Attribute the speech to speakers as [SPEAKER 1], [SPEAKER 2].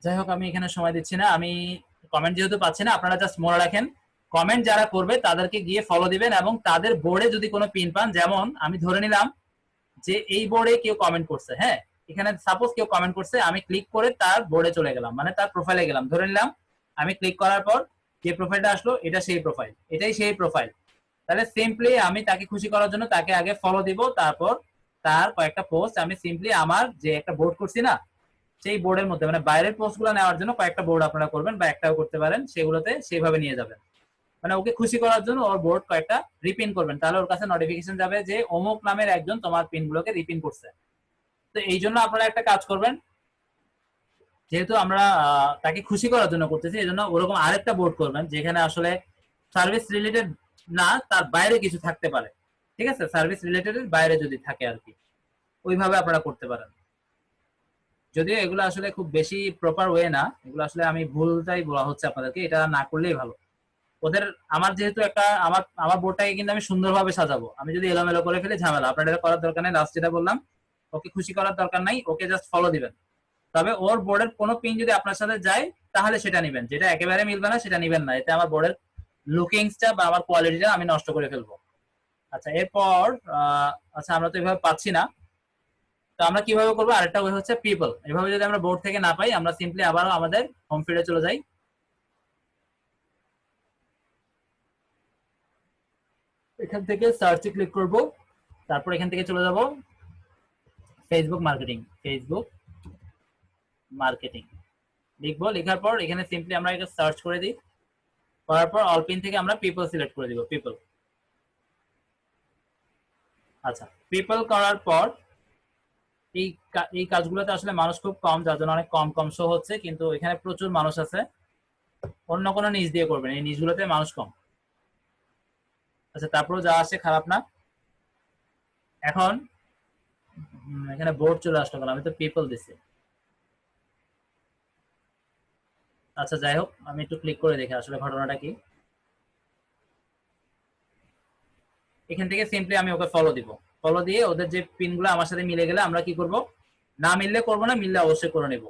[SPEAKER 1] যাই হোক, আমি এখানে সময় দিচ্ছি না। আমি কমেন্ট যেহেতু পাচ্ছি না, আপনারা জাস্ট মনে রাখেন কমেন্ট যারা করবে তাদেরকে গিয়ে ফলো দিবেন, এবং তাদের বোর্ডে যদি কোনো পিন পান, যেমন আমি ধরে নিলাম যে এই বোর্ডে কেউ কমেন্ট করছে, হ্যাঁ, এখানে সাপোজ কেউ কমেন্ট করছে, আমি ক্লিক করে তার বোর্ডে চলে গেলাম, মানে তার প্রোফাইলে গেলাম, ধরে নিলাম আমি ক্লিক করার পর যে প্রোফাইলটা আসলো এটা সেই প্রোফাইল, এটাই সেই প্রোফাইল। তাহলে সিম্পলি আমি তাকে খুশি করার জন্য তাকে আগে ফলো দিব, তারপর তার কয়েকটা পোস্ট আমি সিম্পলি আমার যে একটা বোর্ড করছি না, সেই বোর্ডের মধ্যে, মানে বাইরের পোস্ট গুলো নেওয়ার জন্য কয়েকটা বোর্ড আপনারা করবেন বা একটাও করতে পারেন, সেগুলোতে সেইভাবে নিয়ে যাবেন। মানে ওকে খুশি করার জন্য ওর বোর্ড কয়েকটা রিপিন করবেন, তাহলে ওর কাছে নোটিফিকেশন যাবে যে অমুক নামের একজন তোমার পিন গুলোকে রিপিন করছে। তো এই জন্য আপনারা একটা কাজ করবেন, যেহেতু আমরা তাকে খুশি করার জন্য করতেছি, এই জন্য ওরকম আরেকটা বোর্ড করবেন যেখানে আসলে সার্ভিস রিলেটেড না, তার বাইরে কিছু থাকতে পারে। ঠিক আছে, সার্ভিস রিলেটেড বাইরে যদি থাকে আর কি, ওইভাবে আপনারা করতে পারেন। যদিও এগুলো আসলে খুব বেশি প্রপার ওয়ে না, এগুলো আসলে আমি ভুলটাই বলা হচ্ছে আপনাদেরকে, এটা না করলেই ভালো। ওদের, আমার যেহেতু একটা আমার আমার বোর্ডটাকে কিন্তু আমি সুন্দরভাবে সাজাবো, আমি যদি এলোমেলো করে ফেলে ঝামেলা, আপনার এটা করার দরকার নেই। লাস্ট যেটা বললাম, ওকে খুশি করার দরকার নাই, ওকে জাস্ট ফলো দিবেন। তবে ওর বোর্ডের কোনো পিন যদি আপনার সাথে যায় তাহলে সেটা নিবেন, যেটা একেবারে মিলবে না সেটা নিবেন না, এতে আমার বোর্ডের লুকিংসটা বা আমার কোয়ালিটিটা আমি নষ্ট করে ফেলবো। আচ্ছা, এরপর আচ্ছা, আমরা তো এভাবে পাচ্ছি না, তো আমরা কিভাবে করবো? আরেকটা ওয়ে হচ্ছে পিপল। এভাবে যদি আমরা বোর্ড থেকে না পাই, আমরা সিম্পলি আবারও আমাদের হোম ফিল্ডে চলে যাই। এখান থেকে সার্চে ক্লিক করব, তারপর এখান থেকে চলে যাব ফেসবুক মার্কেটিং। ফেসবুক মার্কেটিং লিখবো, লেখার পর এখানে সিম্পলি আমরা এটা সার্চ করে দিই, করার পর অল পিন থেকে আমরা পিপল সিলেক্ট করে দিব, পিপল। আচ্ছা, পিপল করার পর এই এই কাজগুলোতে আসলে মানুষ খুব কম, যার জন্য অনেক কম কম শো হচ্ছে, কিন্তু এখানে প্রচুর মানুষ আছে। অন্য কোনো নিচ দিয়ে করবেন, এই নিচগুলোতে মানুষ কম। আচ্ছা, তারপরেও যা আসে খারাপ না। এখন এখানে বোর্ড চলে আসলো কেন? আমি তো পিপল দিছি। আচ্ছা, যাই হোক, আমি একটু ক্লিক করে দেখি আসলে ঘটনাটা কি। এখান থেকে সিম্পলি আমি ওকে ফলো দিব, ফলো দিয়ে ওদের যে পিনগুলো আমার সাথে মিলে গেলে আমরা কি করব, না মিললে করবো না, মিললে অবশ্যই করে নেব।